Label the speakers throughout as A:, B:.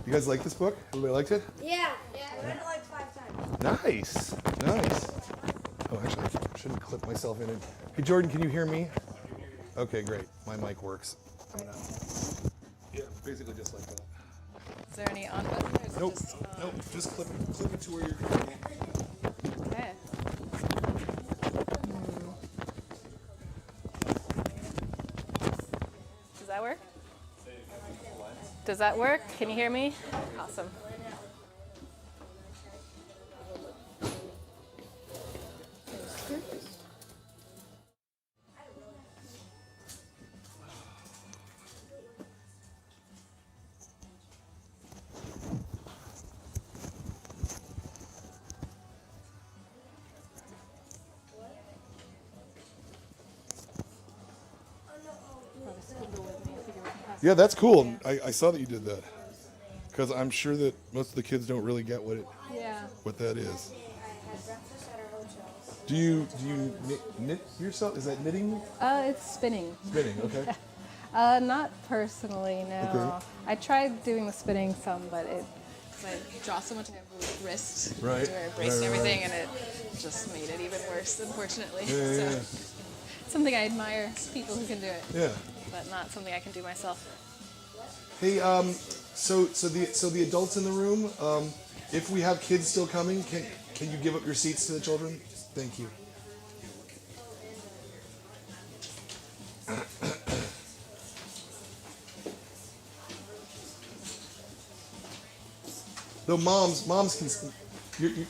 A: You guys like this book? Everybody liked it?
B: Yeah. I read it like 5 times.
A: Nice. Oh, actually, I shouldn't clip myself in it. Hey, Jordan, can you hear me? Okay, great. My mic works. Yeah, basically just like that.
C: Is there any on button? Or is
A: Nope.
C: it just,
A: Nope. Just clip it to where you're hearing me.
C: Okay. Does that work? Does that work? Can you hear me? Awesome.
A: Yeah, that's cool. I saw that you did that. Because I'm sure that most of the kids don't really get what that is.
B: I had breakfast at our hotels.
A: Do you knit yourself? Is that knitting?
C: It's spinning.
A: Spinning, okay.
C: Not personally, no.
A: Okay.
C: I tried doing the spinning some, but I draw so much, I have a wrist
A: Right.
C: to wear a brace and
A: Right.
C: everything, and it just made it even worse, unfortunately.
A: Yeah.
C: Something I admire people who can do it,
A: Yeah.
C: but not something I can do myself.
A: Hey, so the adults in the room, if we have kids still coming, can you give up your seats to the children? Thank you. Though moms can,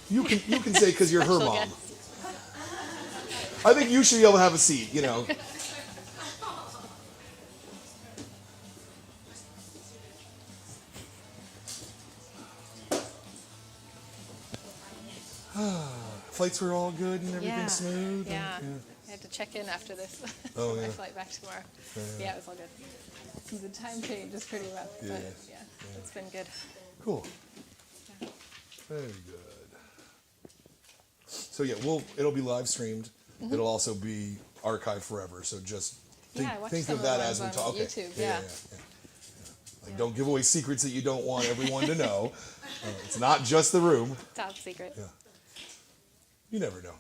A: you can say because you're her
C: Special
A: mom.
C: guest.
A: I think you should be able to have a seat. You know. Flights were all good and everything smooth.
C: Yeah.
A: And,
C: I had to check in after this.
A: Oh,
C: My
A: yeah.
C: flight back tomorrow.
A: Yeah.
C: Yeah, it was all good. The time change is pretty rough,
A: Yeah.
C: but it's been good.
A: Cool.
C: Yeah.
A: Very good. So yeah, it'll be live streamed. It'll also be archived forever. So just
C: I watched
A: think
C: some
A: of
C: of
A: that
C: the
A: as we
C: ones
A: talk.
C: on
A: Okay.
C: YouTube,
A: Yeah. Like, don't give away secrets that you don't want everyone to know. It's not just the room.
C: Top secret.
A: Yeah. You never know.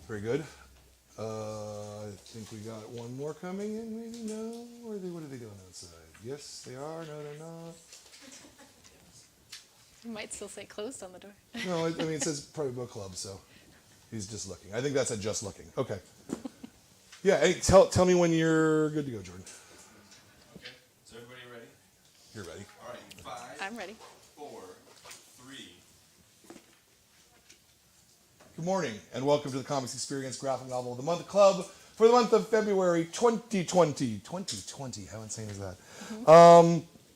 A: Very good. I think we got one more coming in, maybe? No? What are they doing outside? Yes, they are. No, they're not.
C: You might still say closed on the door.
A: No, I mean, it says private book club, so he's just looking. I think that's a just looking. Okay. Yeah, hey, tell me when you're good to go, Jordan.
D: Okay, is everybody ready?
A: You're ready.
D: All right, 5,
C: I'm ready.
D: 4, 3.
A: Good morning, and welcome to the Comics Experience Graphic Novel of the Month Club for the month of February 2020. 2020, how insane is that?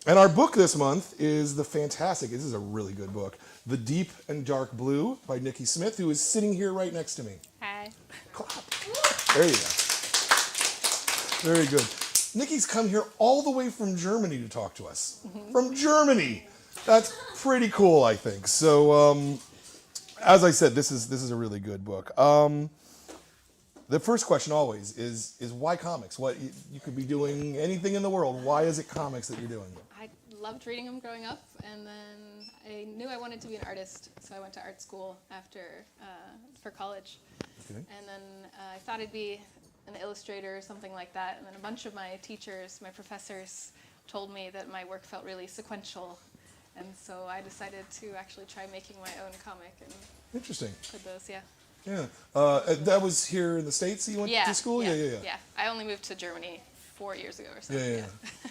A: And our book this month is the fantastic, this is a really good book, The Deep and Dark Blue by Niki Smith, who is sitting here right next to me.
C: Hi.
A: Clap. There you go. Very good. Nikki's come here all the way from Germany to talk to us. From Germany. That's pretty cool, I think. So, as I said, this is a really good book. The first question always is why comics? What you could be doing anything in the world. Why is it comics that you're doing?
C: I loved reading them growing up, and then I knew I wanted to be an artist, so I went to art school for college.
A: Okay.
C: And then I thought I'd be an illustrator or something like that, and then a bunch of my teachers, my professors, told me that my work felt really sequential, and so I decided to actually try making my own comic and
A: Interesting.
C: put those, yeah.
A: Yeah. That was here in the States that you went to school? Yeah.
C: I only moved to Germany 4 years ago or something.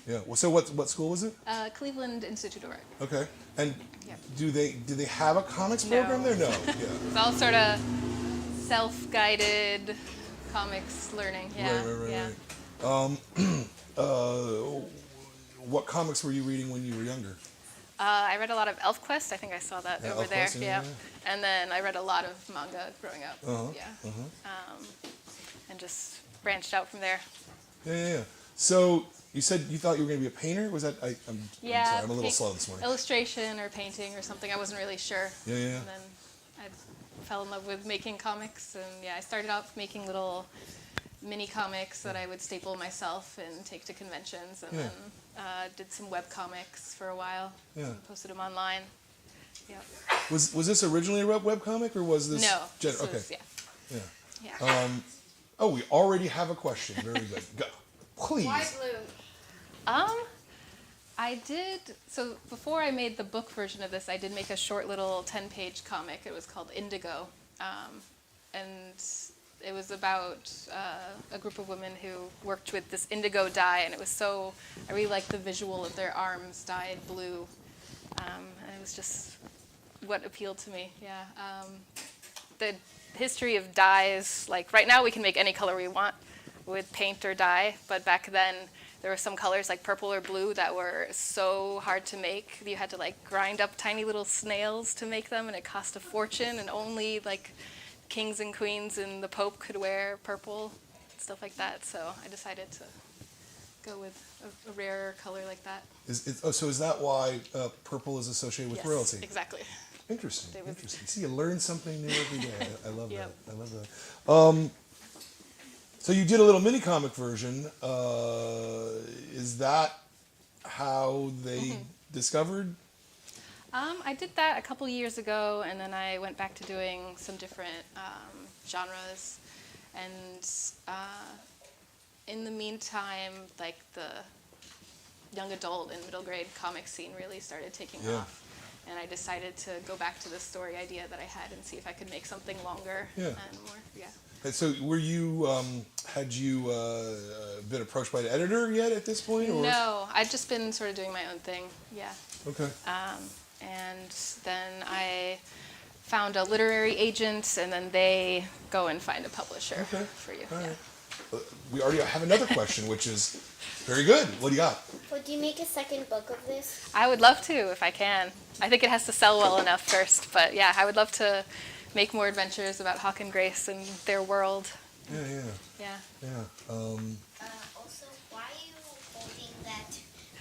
A: Yeah. Well, so what school was it?
C: Cleveland Institute of Art.
A: Okay. And
C: Yeah.
A: do they have a comics program there? No. Yeah.
C: It's all sort of self-guided comics learning. Yeah.
A: Right. What comics were you reading when you were younger?
C: I read a lot of ElfQuest. I think I saw that over there.
A: ElfQuest,
C: Yeah. And then I read a lot of manga growing up. And just branched out from there.
A: Yeah. So You said you thought you were going to be a painter. Was that? I'm
C: Yeah,
A: sorry, I'm a little slow this morning.
C: illustration or painting or something. I wasn't really sure.
A: Yeah, yeah.
C: And then I fell in love with making comics, and yeah, I started off making little mini comics that I would staple myself and take to conventions, and
A: Yeah.
C: then did some web comics for a while.
A: Yeah.
C: And posted them online. Yep.
A: Was this originally a web comic, or was this?
C: No.
A: Okay.
C: Was, yeah.
A: Yeah.
C: Yeah.
A: Oh, we already have a question. Very good. Go. Please.
B: Why blue?
C: I did, so before I made the book version of this, I did make a short little 10-page comic. It was called Indigo. And it was about a group of women who worked with this indigo dye, and it was so, I really liked the visual of their arms dyed blue. And it was just what appealed to me, yeah. The history of dyes, like right now we can make any color we want with paint or dye, but back then there were some colors like purple or blue that were so hard to make. You had to like grind up tiny little snails to make them, and it cost a fortune, and only like kings and queens and the Pope could wear purple, stuff like that. So I decided to go with a rarer color like that.
A: So is that why purple is associated with
C: Yes,
A: royalty?
C: exactly.
A: Interesting.
C: They would-
A: Interesting. See, you learn something new every day. I love
C: Yep.
A: that. I love that. So you did a little mini comic version. Is that how they discovered?
C: I did that a couple years ago, and then I went back to doing some different genres. And in the meantime, like the young adult and middle grade comic scene really started taking
A: Yeah.
C: off. And I decided to go back to the story idea that I had and see if I could make something longer
A: Yeah.
C: and more, yeah.
A: And so were you, had you been approached by an editor yet at this point? Or?
C: No, I've just been sort of doing my own thing, yeah.
A: Okay.
C: And then I found a literary agent, and then they go and find a publisher
A: Okay.
C: for you.
A: All
C: Yeah.
A: right. We already have another question, which is very good. What do you got?
B: Would you make a second book of this?
C: I would love to if I can. I think it has to sell well enough first, but yeah, I would love to make more adventures about Hawk and Grace and their world.
A: Yeah, yeah,
C: Yeah.
A: yeah.
B: Also, why are you holding that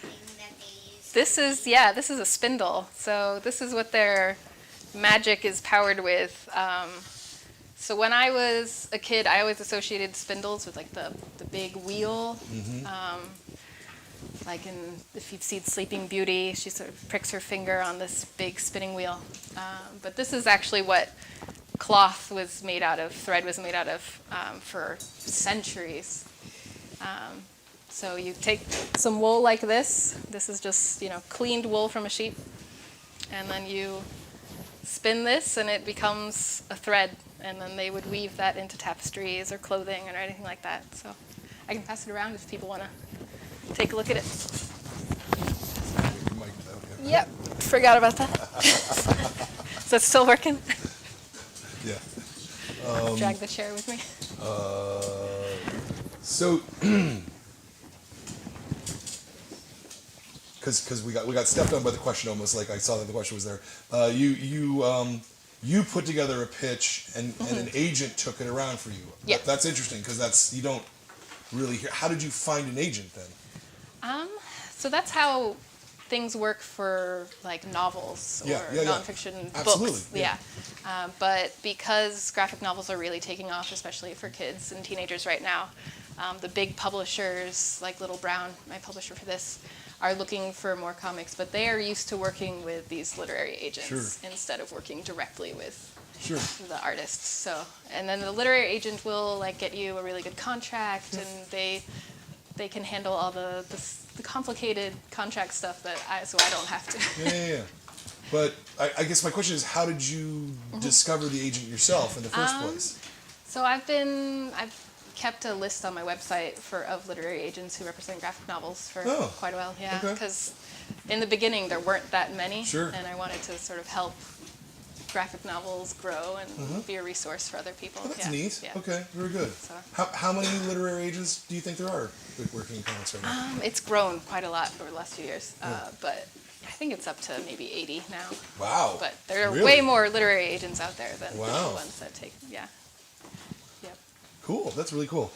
B: thing that they use?
C: This is a spindle. So this is what their magic is powered with. So when I was a kid, I always associated spindles with like the big wheel. Like if you've seen Sleeping Beauty, she sort of pricks her finger on this big spinning wheel. But this is actually what cloth was made out of, thread was made out of for centuries. So you take some wool like this. This is just, cleaned wool from a sheep. And then you spin this and it becomes a thread. And then they would weave that into tapestries or clothing or anything like that. So I can pass it around if people want to take a look at it.
A: Your mic, okay.
C: Yep, forgot about that. Is it still working?
A: Yeah.
C: Drag the chair with me.
A: So, because we got stepped on by the question almost, like I saw that the question was there. You put together a pitch and an agent took it around for you.
C: Yeah.
A: That's interesting because you don't really hear. How did you find an agent then?
C: So that's how things work for like novels or
A: Yeah, yeah, yeah.
C: nonfiction
A: Absolutely,
C: books.
A: yeah.
C: But because graphic novels are really taking off, especially for kids and teenagers right now, the big publishers like Little Brown, my publisher for this, are looking for more comics, but they are used to working with these literary agents
A: Sure.
C: instead of working directly with
A: Sure.
C: the artists. So, and then the literary agent will like get you a really good contract, and they can handle all the complicated contract stuff so I don't have to.
A: Yeah. But I guess my question is, how did you discover the agent yourself in the first place?
C: So I've kept a list on my website of literary agents who represent graphic novels for
A: Oh,
C: quite a while. Yeah,
A: okay.
C: because in the beginning there weren't that many,
A: Sure.
C: and I wanted to sort of help graphic novels grow and be a resource for other people.
A: Oh, that's
C: yeah.
A: neat.
C: Yeah.
A: Okay, very good.
C: So-
A: How many literary agents do you think there are working in comics right now?
C: It's grown quite a lot over the last few years, but I think it's up to maybe 80 now.
A: Wow.
C: But there are
A: Really?
C: way more literary agents out there than
A: Wow.
C: the ones that take. Yeah. Yep.
A: Cool. That's really cool.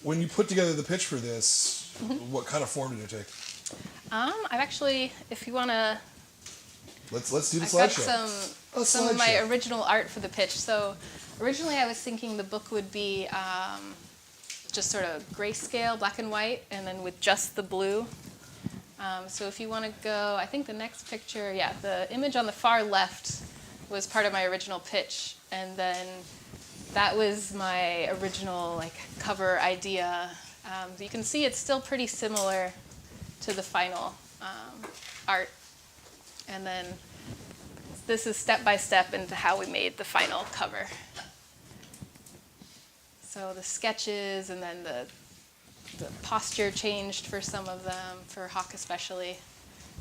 A: when you put together the pitch for this, what kind of form did it take?
C: I've actually, if you want to,
A: Let's do the
C: I've got
A: slideshow.
C: some of my
A: slideshow.
C: original art for the pitch. So originally I was thinking the book would be just sort of grayscale, black and white, and then with just the blue. So if you want to go, I think the next picture, yeah, the image on the far left was part of my original pitch, and then that was my original like cover idea. You can see it's still pretty similar to the final art. And then this is step by step into how we made the final cover. So the sketches, and then the posture changed for some of them, for Hawk especially.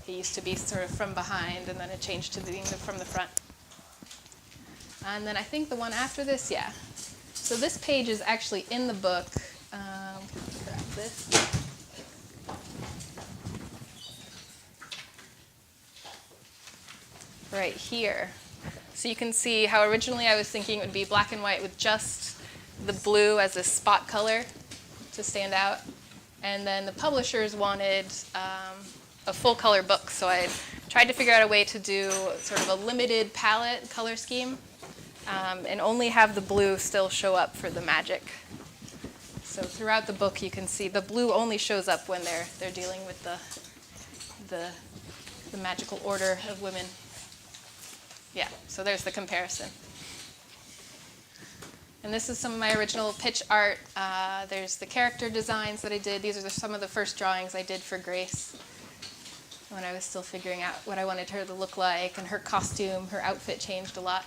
C: He used to be sort of from behind, and then it changed to being from the front. And then I think the one after this, yeah. So this page is actually in the book. Grab this. Right here. So you can see how originally I was thinking it would be black and white with just the blue as a spot color to stand out. And then the publishers wanted a full color book, so I tried to figure out a way to do sort of a limited palette color scheme and only have the blue still show up for the magic. So throughout the book you can see the blue only shows up when they're dealing with the magical order of women. Yeah, so there's the comparison. And this is some of my original pitch art. There's the character designs that I did. These are some of the first drawings I did for Grace when I was still figuring out what I wanted her to look like, and her costume, her outfit changed a lot.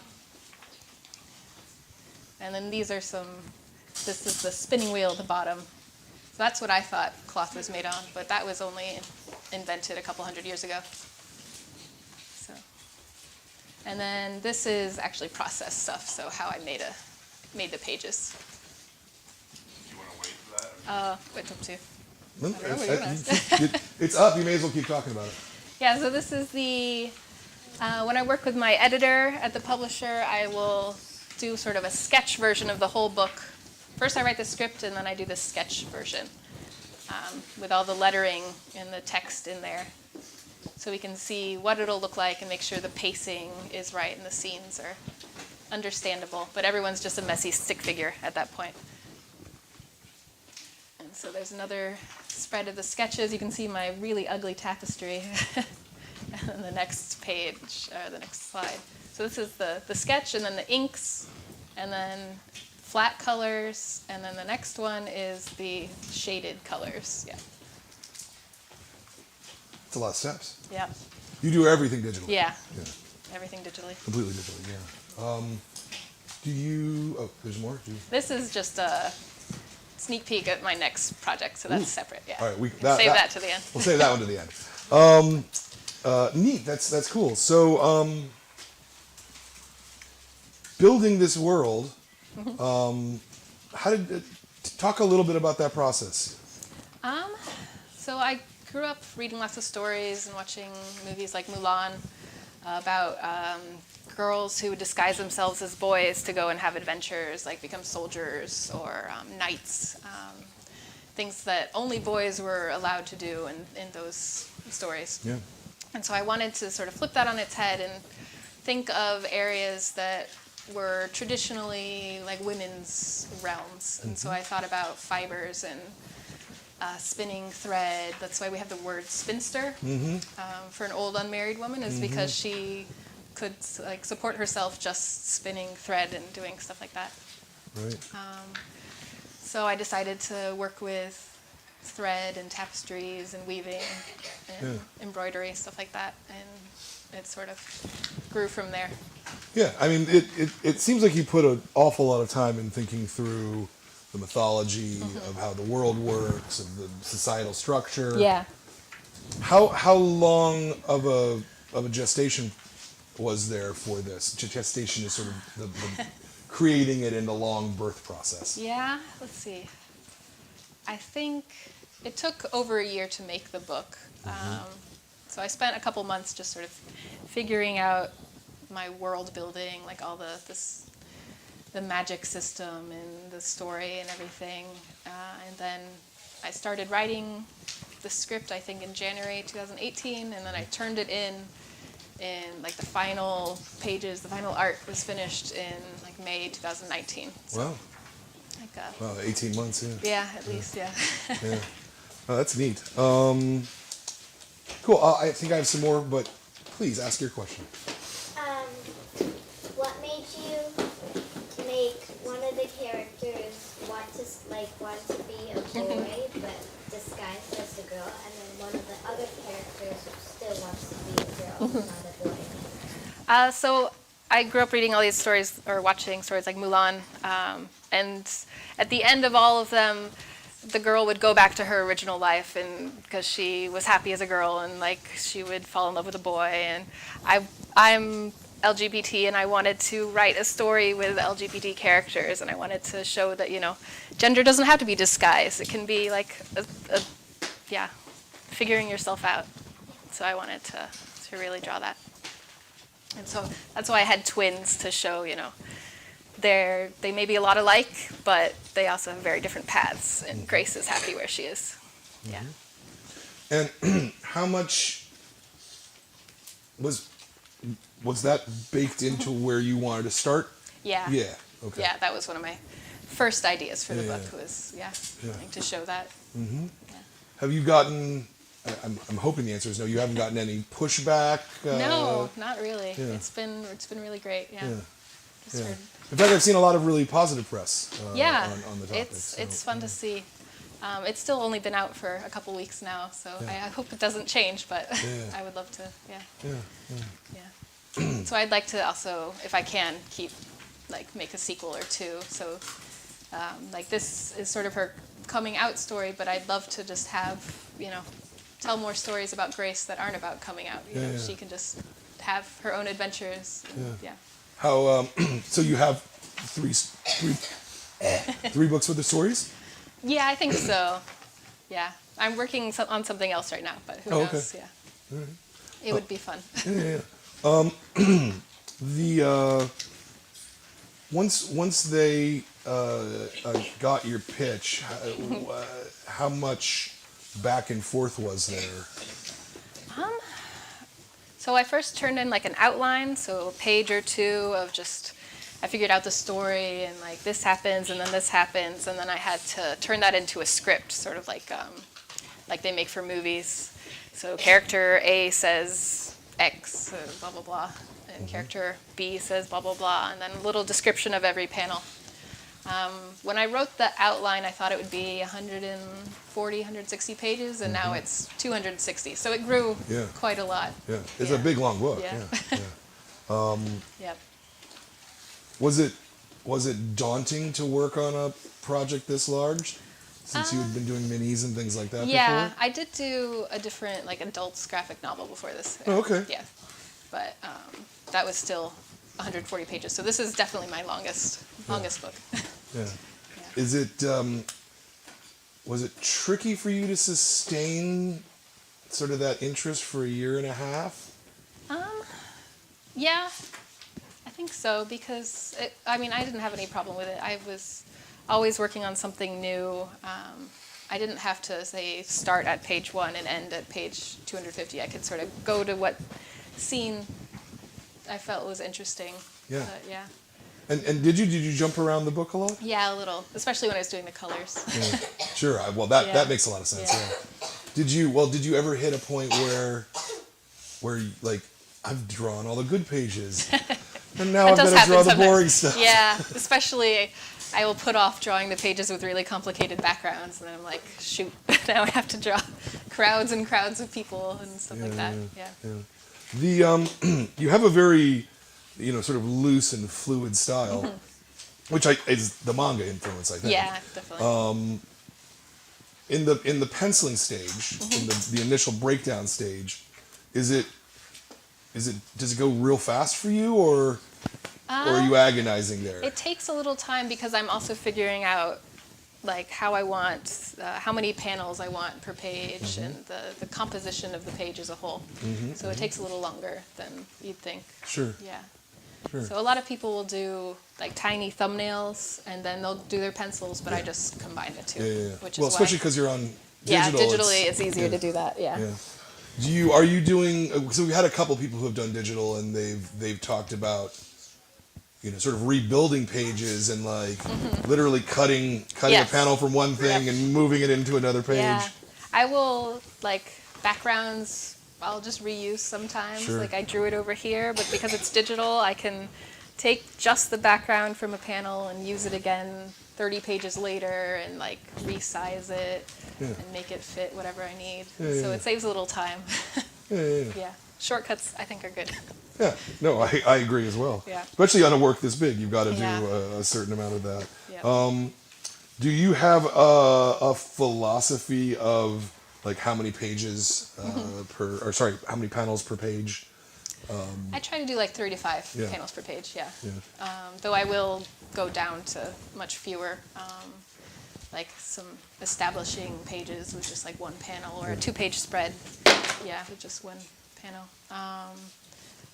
C: And then these are this is the spinning wheel at the bottom. So that's what I thought cloth was made on, but that was only invented a couple hundred years ago. And then this is actually process stuff, so how I made the pages.
D: Do you want to wait for that?
C: Wait up to.
A: It's up. You may as well keep talking about it.
C: Yeah, so this is when I work with my editor at the publisher, I will do sort of a sketch version of the whole book. First I write the script, and then I do the sketch version with all the lettering and the text in there. So we can see what it'll look like and make sure the pacing is right and the scenes are understandable. But everyone's just a messy stick figure at that point. And so there's another spread of the sketches. You can see my really ugly tapestry. And then the next page, or the next slide. So this is the sketch, and then the inks, and then flat colors, and then the next one is the shaded colors. Yeah.
A: It's a lot of steps.
C: Yeah.
A: You do everything digitally.
C: Yeah.
A: Yeah.
C: Everything digitally.
A: Completely digitally. Yeah. Do you? Oh, there's more.
C: This is just a sneak peek at my next project, so that's separate. Yeah.
A: All right.
C: Save that to the end.
A: We'll save that one to the end. Neat. That's cool. So, building this world. How did talk a little bit about that process?
C: So I grew up reading lots of stories and watching movies like Mulan about girls who would disguise themselves as boys to go and have adventures, like become soldiers or knights, things that only boys were allowed to do in those stories.
A: Yeah.
C: And so I wanted to sort of flip that on its head and think of areas that were traditionally like women's realms. And so I thought about fibers and spinning thread. That's why we have the word spinster for an old unmarried woman, is because she could like support herself just spinning thread and doing stuff like that.
A: Right.
C: So I decided to work with thread and tapestries and weaving and embroidery, stuff like that, and it sort of grew from there.
A: Yeah, I mean, it seems like you put an awful lot of time in thinking through the mythology of how the world works, of the societal structure.
C: Yeah.
A: How long of a gestation was there for this? Gestation is sort of the creating it in the long birth process.
C: Yeah, let's see. I think it took over a year to make the book. So I spent a couple months just sort of figuring out my world building, like all the the magic system and the story and everything. And then I started writing the script, I think, in January 2018, and then I turned it in like the final pages, the final art was finished in like May 2019. So,
A: Wow.
C: like,
A: Wow, 18 months, yeah.
C: yeah, at least, yeah.
A: Yeah. Oh, that's neat. Cool. I think I have some more, but please ask your question.
B: What made you make one of the characters want to be a boy but disguised as a girl, and then one of the other characters still wants to be a girl, not a boy?
C: So I grew up reading all these stories or watching stories like Mulan, and at the end of all of them, the girl would go back to her original life, and because she was happy as a girl, and like she would fall in love with a boy. And I'm LGBT, and I wanted to write a story with LGBT characters, and I wanted to show that gender doesn't have to be disguised. It can be like figuring yourself out. So I wanted to really draw that, and so that's why I had twins to show they may be a lot alike, but they also have very different paths, and Grace is happy where she is. Yeah.
A: And how much was that baked into where you wanted to start?
C: Yeah.
A: Yeah. Okay.
C: Yeah, that was one of my first ideas for the
A: Yeah.
C: book was like to show that.
A: Mm-hmm.
C: Yeah.
A: Have you gotten? I'm hoping the answer is no. You haven't gotten any pushback.
C: No, not really.
A: yeah.
C: It's been really great. Yeah.
A: Yeah.
C: Just
A: Yeah.
C: heard-
A: In fact, I've seen a lot of really positive press.
C: yeah.
A: On the topic.
C: It's fun to see. It's still only been out for a couple weeks now, so
A: Yeah.
C: I hope it doesn't change. But
A: Yeah.
C: I would love to. Yeah.
A: Yeah. Yeah.
C: Yeah. So I'd like to also, if I can, make a sequel or two. So this is sort of her coming out story, but I'd love to just have tell more stories about Grace that aren't about coming out.
A: Yeah.
C: She can just have her own adventures.
A: Yeah. How? So you have three books with the stories?
C: Yeah, I think so. Yeah, I'm working on something else right now, but who knows?
A: Okay.
C: Yeah. It would be fun.
A: Yeah. Once they got your pitch, how much back and forth was there?
C: So I first turned in like an outline, so a page or two of just, I figured out the story and like this happens and then this happens, and then I had to turn that into a script, sort of like they make for movies. So character A says X, blah blah blah, and character B says blah blah blah, and then a little description of every panel. When I wrote the outline, I thought it would be 140, 160 pages, and now it's 260. So it grew quite a lot.
A: Yeah, it's a big long book.
C: Yeah.
A: Yeah.
C: Yep.
A: Was it daunting to work on a project this large, since you had been doing minis and things like that
C: Yeah,
A: before?
C: I did do a different adults graphic novel before this.
A: Oh, okay.
C: Yeah, but that was still 140 pages. So this is definitely my longest book.
A: Yeah.
C: Yeah.
A: Is it? Was it tricky for you to sustain sort of that interest for a year and a half?
C: Yeah, I think so, because I didn't have any problem with it. I was always working on something new. I didn't have to say start at page 1 and end at page 250. I could sort of go to what scene I felt was interesting.
A: Yeah.
C: But yeah.
A: And did you jump around the book a lot?
C: Yeah, a little, especially when I was doing the colors.
A: Yeah. Sure. Well, that makes a lot of sense.
C: Yeah.
A: Yeah. Did you ever hit a point where like I've drawn all the good pages, and now I've got to draw the boring stuff?
C: Yeah, especially I will put off drawing the pages with really complicated backgrounds, and then I'm like, shoot, now I have to draw crowds and crowds of people and stuff like that. Yeah.
A: The you have a very sort of loose and fluid style, which is the manga influence, I think.
C: Yeah, definitely.
A: In the penciling stage, in the initial breakdown stage, does it go real fast for you, or are you agonizing there?
C: It takes a little time because I'm also figuring out like how I want, how many panels I want per page, and the composition of the page as a whole. So it takes a little longer than you'd think.
A: Sure.
C: Yeah.
A: Sure.
C: So a lot of people will do like tiny thumbnails, and then they'll do their pencils, but I just combine the two,
A: Yeah.
C: which
A: Well,
C: is
A: especially
C: why.
A: because you're on
C: Yeah,
A: digital.
C: digitally it's easier to do that. Yeah.
A: Yeah. Are you doing? So we've had a couple people who have done digital, and they've talked about, sort of rebuilding pages and like literally cutting
C: Yes.
A: a panel from one thing
C: Yep.
A: and moving it into another page.
C: Yeah, I will like backgrounds. I'll just reuse sometimes.
A: Sure.
C: Like I drew it over here, but because it's digital, I can take just the background from a panel and use it again 30 pages later and like resize it and make it fit whatever I need. So it saves a little time. Yeah, shortcuts I think are good.
A: Yeah, no, I agree as well.
C: Yeah.
A: Especially on a work this big, you've got to do
C: Yeah.
A: a certain amount of that.
C: Yeah.
A: Do you have a philosophy of like how many pages how many panels per page?
C: I try to do like 3 to 5
A: Yeah.
C: panels per page. Yeah.
A: Yeah.
C: Though I will go down to much fewer. Like some establishing pages with just like one panel, or a 2-page spread, with just one panel.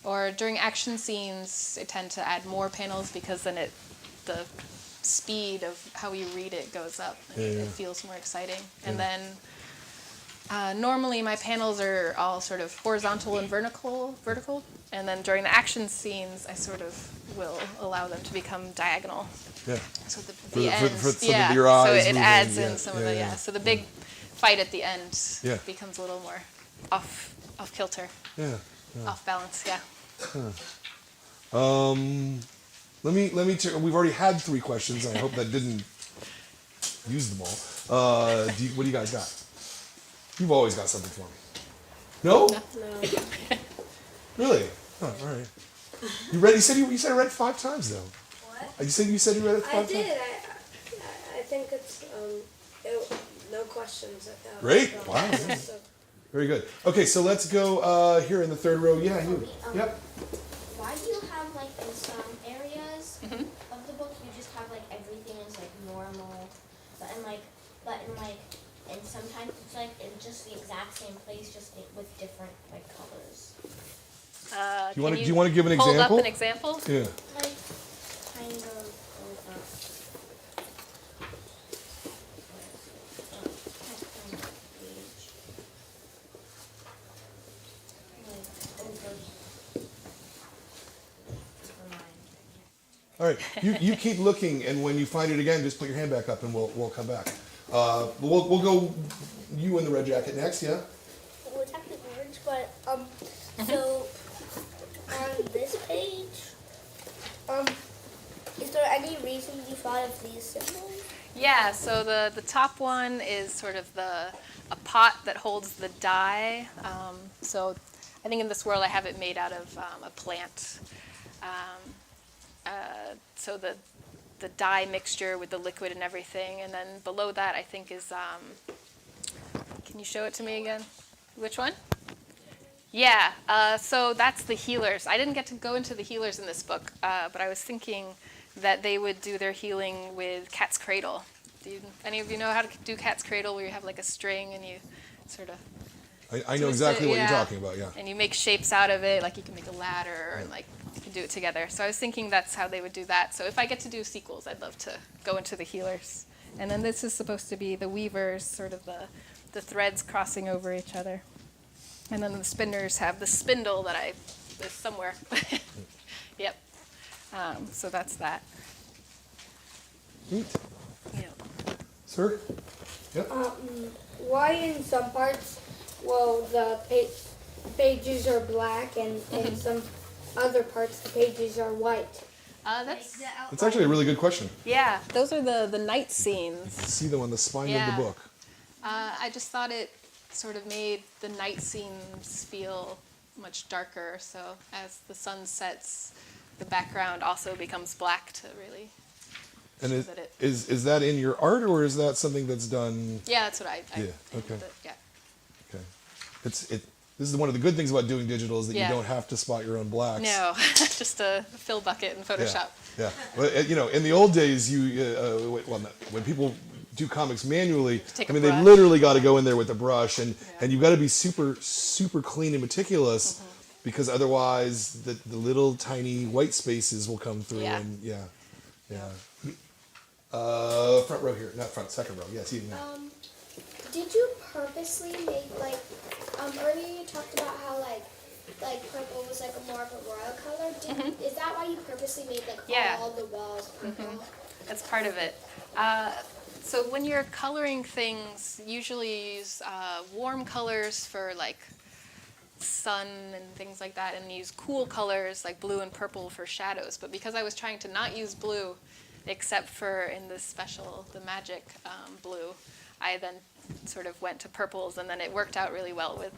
C: Or during action scenes, I tend to add more panels because then the speed of how you read it goes up. It feels more exciting. And then normally my panels are all sort of horizontal and vertical. And then during the action scenes, I sort of will allow them to become diagonal.
A: Yeah.
C: So the
A: For
C: end,
A: some of your eyes
C: so it
A: moving,
C: adds
A: yeah,
C: in some
A: yeah,
C: of the
A: yeah.
C: So the big fight at the end
A: Yeah.
C: becomes a little more off kilter,
A: Yeah.
C: off balance. Yeah.
A: Let me. We've already had 3 questions. And I hope that didn't use them all. What do you guys got? You've always got something for me. No?
E: No.
A: Really? Oh, all right. You read? You said you said I read it 5 times though.
E: What?
A: You said you read it 5
E: I
A: times.
E: did. I think it's no questions.
A: Great.
E: So-
A: Wow.
E: so-
A: Very good. Okay, so let's go here in the 3rd row. Yeah, you. Yep.
B: Why do you have like in some areas of the book you just have like everything is like normal, but and sometimes it's like in just the exact same place, just with different like colors.
A: Do you want to give an example?
C: Hold up an example.
A: Yeah.
B: Like kind of.
A: All right. You keep looking, and when you find it again, just put your hand back up, and we'll come back. We'll go. You in the red jacket next. Yeah.
F: Well, it's actually orange, but so on this page, is there any reason you thought of these symbols?
C: Yeah, so the top one is sort of a pot that holds the dye. So I think in this world I have it made out of a plant. So the dye mixture with the liquid and everything. And then below that I think is, can you show it to me again? Which one? Yeah, so that's the healers. I didn't get to go into the healers in this book, but I was thinking that they would do their healing with cat's cradle. Any of you know how to do cat's cradle, where you have like a string and you sort of
A: I know
C: twist
A: exactly
C: it,
A: what you're
C: yeah.
A: talking about. Yeah.
C: And you make shapes out of it, like you can make a ladder and like you can do it together. So I was thinking that's how they would do that. So if I get to do sequels, I'd love to go into the healers. And then this is supposed to be the weavers, sort of the threads crossing over each other. And then the spinners have the spindle that is somewhere. Yep. So that's that.
A: Neat.
C: Yep.
A: Sir. Yep.
F: Why in some parts, the pages are black, and in some other parts the pages are white?
C: That's
A: That's actually a really good question.
C: yeah. Those are the night scenes.
A: See them on the spine
C: Yeah.
A: of the book.
C: I just thought it sort of made the night scenes feel much darker. So as the sun sets, the background also becomes black to really.
A: And
C: show that it.
A: is that in your art, or is that something that's done?
C: Yeah, that's what I
A: Yeah,
C: think
A: okay.
C: yeah.
A: Okay. This is one of the good things about doing digital, is that
C: Yeah.
A: you don't have to spot your own blacks.
C: No, just a fill bucket in Photoshop.
A: Yeah. Well, in the old days, when people do comics manually,
C: Take a
A: they
C: brush.
A: literally got to go in there with a brush, and you've got to be super, super clean and meticulous. because otherwise the little tiny white spaces will come through.
C: Yeah.
A: And yeah. Front row here, not front, second row. Yes, even now.
B: Did you purposely make like earlier you talked about how like purple was like a more of a royal color? Is that why you purposely made like
C: Yeah.
B: all the walls purple?
C: That's part of it. So when you're coloring things, usually you use warm colors for like sun and things like that, and use cool colors like blue and purple for shadows. But because I was trying to not use blue, except for in this special, the magic blue, I then sort of went to purples, and then it worked out really well with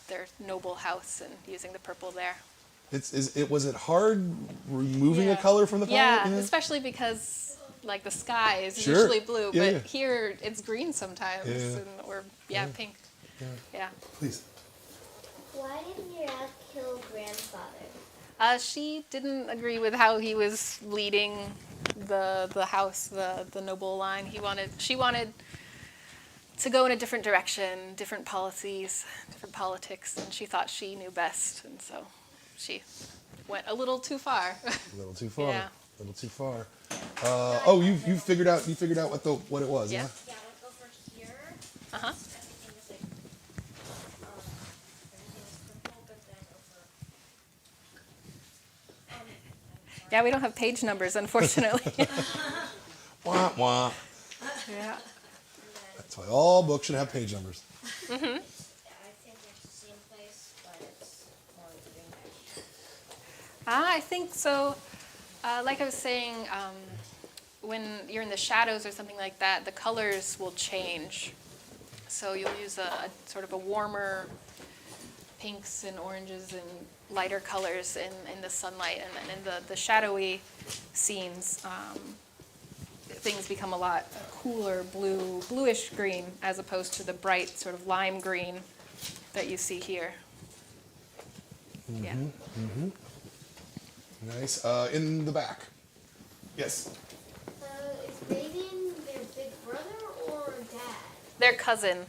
C: their noble house and using the purple there.
A: Was it hard removing a
C: Yeah.
A: color from the palette?
C: Yeah, especially because like the sky is
A: Sure.
C: usually blue,
A: Yeah,
C: but here it's green sometimes, or pink. Yeah.
A: Please.
B: Why didn't your dad kill grandfather?
C: She didn't agree with how he was leading the house, the noble line. She wanted to go in a different direction, different policies, different politics, and she thought she knew best, and so she went a little too far.
A: A little too far.
C: Yeah.
A: A little too far. You figured out what it was,
C: Yeah.
A: huh?
B: Yeah, like over here.
C: Uh-huh.
B: Everything is like everything is purple, but then over.
C: Yeah, we don't have page numbers, unfortunately.
A: Wah wah.
C: Yeah.
A: That's why all books should have page numbers.
B: Yeah, I think it's the same place, but it's more green.
C: I think so. Like I was saying, when you're in the shadows or something like that, the colors will change. So you'll use a sort of a warmer pinks and oranges and lighter colors in the sunlight, and then in the shadowy scenes, things become a lot cooler, bluish green, as opposed to the bright sort of lime green that you see here. Yeah.
A: Nice. In the back. Yes.
B: Is Raiden their big brother or dad?
C: Their cousin.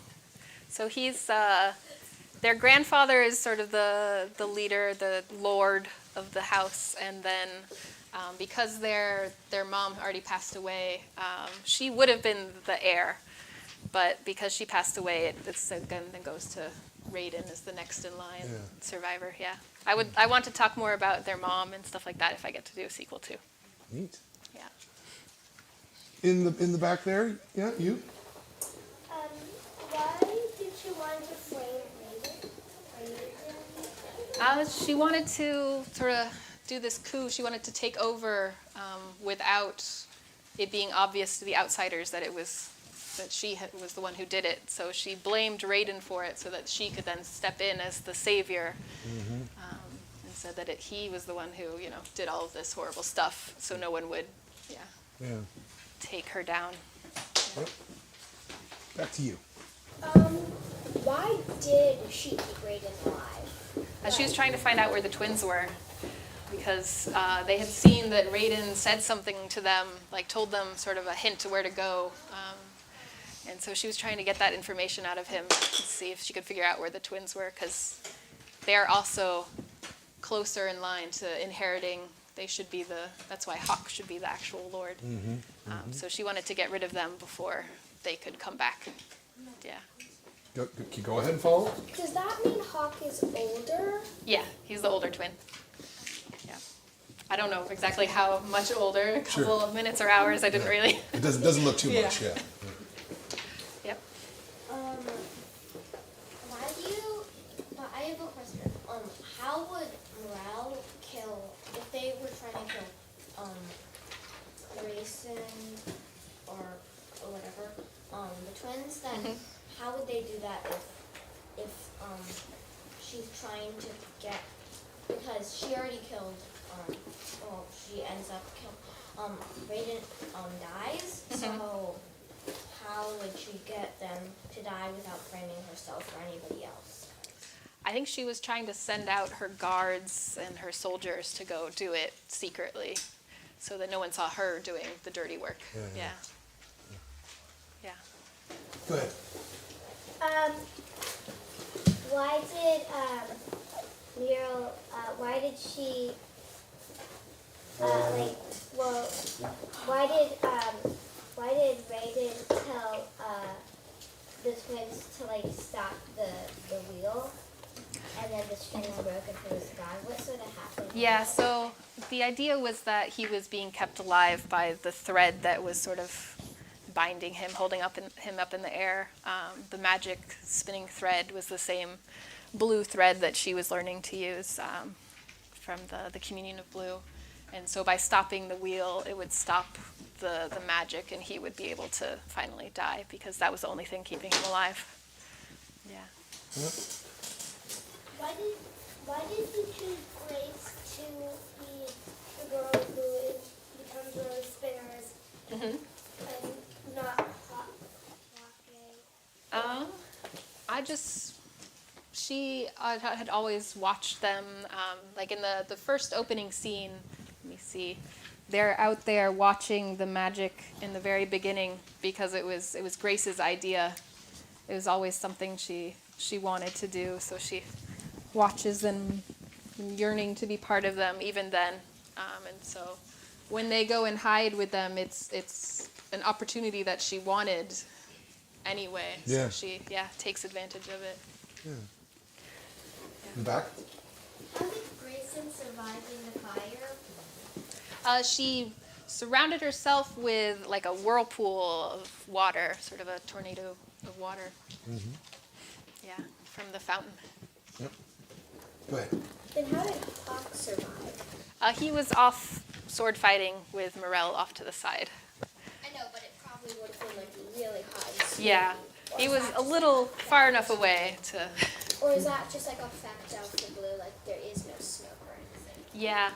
C: So he's their grandfather is sort of the leader, the lord of the house, and then because their mom already passed away, she would have been the heir, but because she passed away, it's again then goes to Raiden as the next in line survivor. Yeah, I want to talk more about their mom and stuff like that if I get to do a sequel too.
A: Neat.
C: Yeah.
A: In the back there. Yeah, you.
B: Why did you want to flame Raiden?
C: She wanted to sort of do this coup. She wanted to take over without it being obvious to the outsiders that she was the one who did it. So she blamed Raiden for it so that she could then step in as the savior, and said that he was the one who did all of this horrible stuff, so no one would take her down.
A: Yep. Back to you.
B: Why did she keep Raiden alive?
C: She was trying to find out where the twins were, because they had seen that Raiden said something to them, like told them sort of a hint to where to go. And so she was trying to get that information out of him to see if she could figure out where the twins were, because they are also closer in line to inheriting. They should be that's why Hawk should be the actual lord. So she wanted to get rid of them before they could come back. Yeah.
A: Go ahead and follow.
B: Does that mean Hawk is older?
C: Yeah, he's the older twin. Yeah. I don't know exactly how much older, a couple of minutes or hours, I didn't really.
A: It doesn't look too
C: Yeah.
A: much, yeah.
C: Yep.
B: Why do you? I have a question. How would Morale kill if they were trying to kill Grayson or whatever the twins? Then how would they do that if she's trying to get, because she already killed she ends up Raiden dies, so how would she get them to die without framing herself or anybody else?
C: I think she was trying to send out her guards and her soldiers to go do it secretly, so that no one saw her doing the dirty work. Yeah.
A: Go ahead.
B: Why did Muriel did she, well, why did Raiden tell, the twins to, like, stop the wheel? And then the strings broke and he was gone? What sort of happened?
C: Yeah, so the idea was that he was being kept alive by the thread that was sort of binding him, holding him up in the air. The magic spinning thread was the same blue thread that she was learning to use from the Communion of Blue. And so by stopping the wheel, it would stop the magic and he would be able to finally die because that was the only thing keeping him alive. Yeah.
A: Yep.
B: Why did he choose Grace to be the girl who becomes one of the spinners and not Hawkeye?
C: She had always watched them, like in the first opening scene, let me see, they're out there watching the magic in the very beginning because it was Grace's idea. It was always something she wanted to do, so she watches them yearning to be part of them even then. And so when they go and hide with them, it's an opportunity that she wanted anyway.
A: Yeah.
C: So she takes advantage of it.
A: Yeah. In the back?
B: How did Grayson survive in the fire?
C: She surrounded herself with like a whirlpool of water, sort of a tornado of water. Yeah, from the fountain.
A: Yep. Go ahead.
B: Then how did Hawk survive?
C: He was off sword fighting with Morel off to the side.
B: I know, but it probably would have been like really hot and smoky.
C: Yeah, he was a little far enough away to...
B: Or is that just like a fact out of the blue, like there is no smoke or anything?
C: Yeah,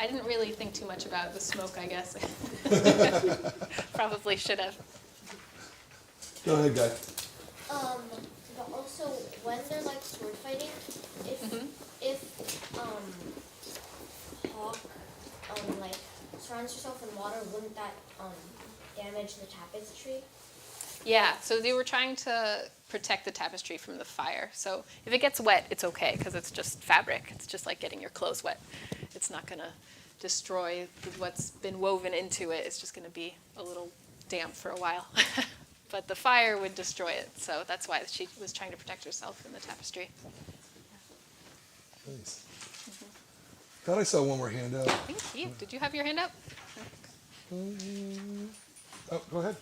C: I didn't really think too much about the smoke, I guess. Probably should have.
A: Go ahead, Guy.
B: But also when they're like sword fighting, if Hawk like surrounds herself in water, wouldn't that damage the tapestry?
C: Yeah, so they were trying to protect the tapestry from the fire. So if it gets wet, it's okay because it's just fabric. It's just like getting your clothes wet. It's not going to destroy what's been woven into it. It's just going to be a little damp for a while. But the fire would destroy it. So that's why she was trying to protect herself in the tapestry.
A: Nice. Thought I saw one more hand up.
C: Thank you. Did you have your hand up?
A: Oh, go ahead.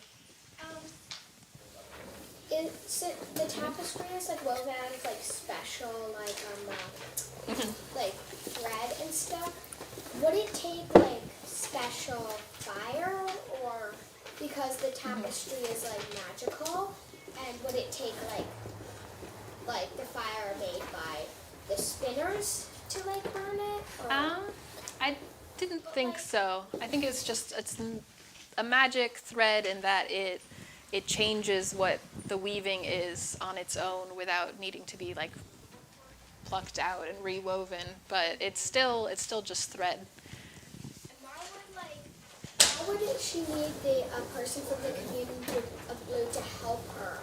B: The tapestry is like woven out of like special like thread and stuff. Would it take like special fire, or because the tapestry is like magical, and would it take like the fire made by the spinners to like burn it? Or?
C: I didn't think so. I think it's a magic thread in that it changes what the weaving is on its own without needing to be like plucked out and rewoven. But it's still just thread.
B: And why wouldn't she need a person from the Communion of Blue to help her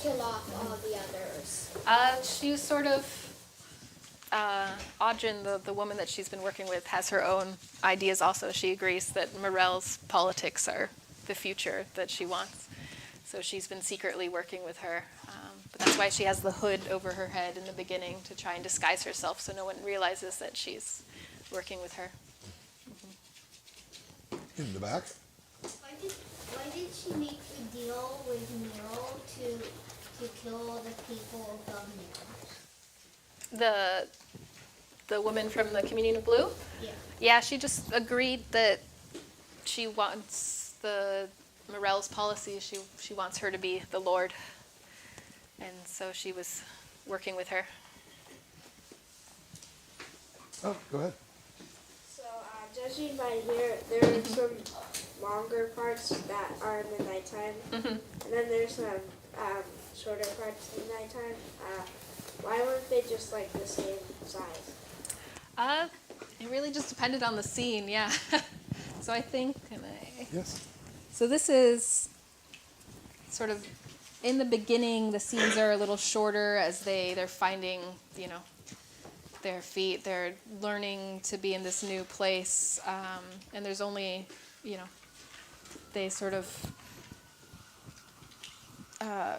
B: kill off all the others?
C: She was sort of Audrin, the woman that she's been working with, has her own ideas also. She agrees that Morel's politics are the future that she wants. So she's been secretly working with her. But that's why she has the hood over her head in the beginning, to try and disguise herself so no one realizes that she's working with her.
A: In the back.
B: Why did she make the deal with Nero to kill the people of Nero?
C: The woman from the Communion of Blue?
B: Yeah.
C: Yeah, she just agreed that she wants Morel's policy. She wants her to be the Lord. And so she was working with her.
A: Oh, go ahead.
E: So, judging by here, there are some longer parts that are in the nighttime, and then there's some shorter parts in the nighttime. Why weren't they just like the same size?
C: It really just depended on the scene, yeah. So I think,
A: Yes.
C: so this is sort of, in the beginning, the scenes are a little shorter as they're finding, their feet. They're learning to be in this new place, and there's only, they sort of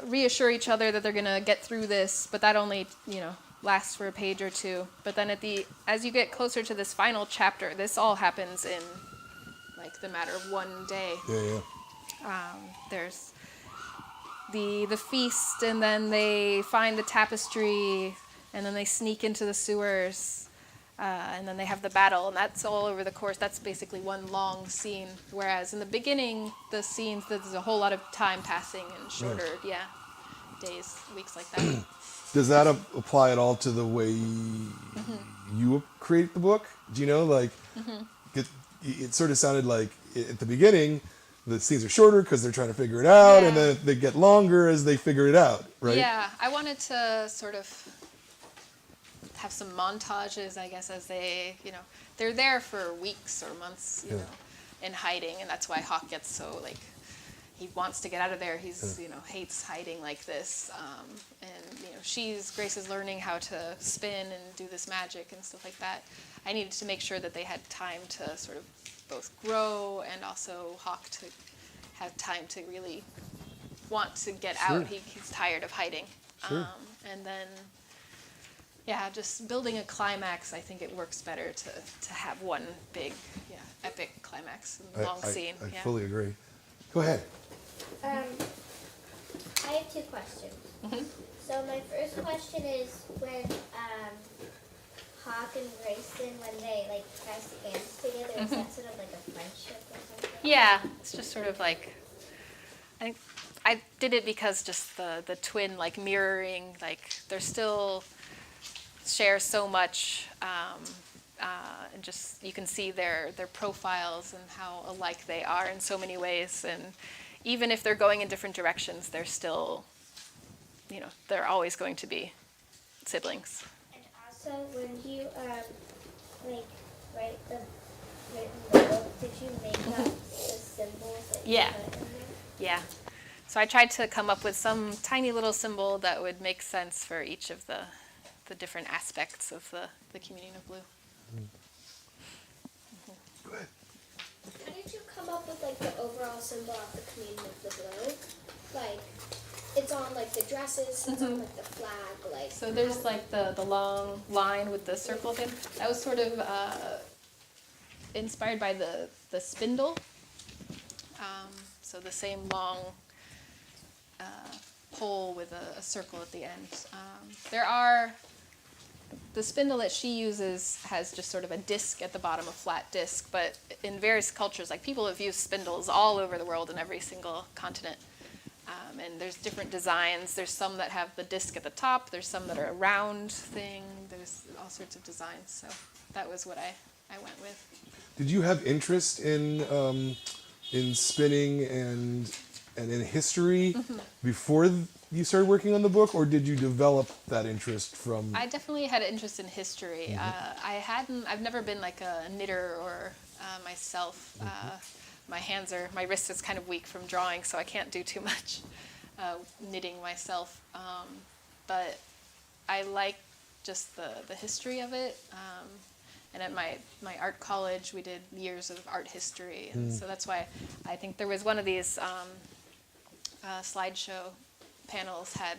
C: reassure each other that they're gonna get through this, but that only, lasts for a page or two. But then as you get closer to this final chapter, this all happens in like the matter of one day.
A: Yeah.
C: There's the feast, and then they find the tapestry, and then they sneak into the sewers, and then they have the battle, and that's all over the course. That's basically one long scene. Whereas in the beginning, the scenes, there's a whole lot of time passing and shorter, days, weeks like that.
A: Does that apply at all to the way you create the book? Do you know, like, it sort of sounded like at the beginning, the scenes are shorter because they're trying to figure it out, and then they get longer as they figure it out, right?
C: Yeah, I wanted to sort of have some montages, I guess, as they, they're there for weeks or months, you know, in hiding, and that's why Hawk gets so, like, he wants to get out of there. He's, hates hiding like this, and, Grace is learning how to spin and do this magic and stuff like that. I needed to make sure that they had time to sort of both grow, and also Hawk to have time to really want to get out. He's tired of hiding. And then, just building a climax, I think it works better to have one big, epic climax, and long scene.
A: I fully agree. Go ahead.
B: I have two questions. So my first question is when Hawk and Grayson, when they like press hands together, is that sort of like a friendship or something?
C: Yeah, it's just sort of like, I think I did it because just the twin, like, mirroring, like, they're still share so much, and just you can see their profiles and how alike they are in so many ways, and even if they're going in different directions, they're still, they're always going to be siblings.
B: And also, when you write the book, did you make up the symbols that you put in there?
C: Yeah. So I tried to come up with some tiny little symbol that would make sense for each of the different aspects of the communion of blue.
A: Go ahead.
G: How did you come up with like the overall symbol of the communion of the blue? Like, it's on like the dresses, it's on like the flag, like.
C: So there's like the long line with the circle thing. That was sort of inspired by the spindle. So the same long pole with a circle at the end. The spindle that she uses has just sort of a disc at the bottom, a flat disc, but in various cultures, like, people have used spindles all over the world in every single continent. And there's different designs. There's some that have the disc at the top. There's some that are a round thing. There's all sorts of designs. So that was what I went with.
A: Did you have interest in spinning and in history before you started working on the book, or did you develop that interest from?
C: I definitely had an interest in history. I've never been like a knitter or myself. My wrist is kind of weak from drawing, so I can't do too much knitting myself. But I like just the history of it. And at my art college, we did years of art history, and so that's why I think there was one of these slideshow panels had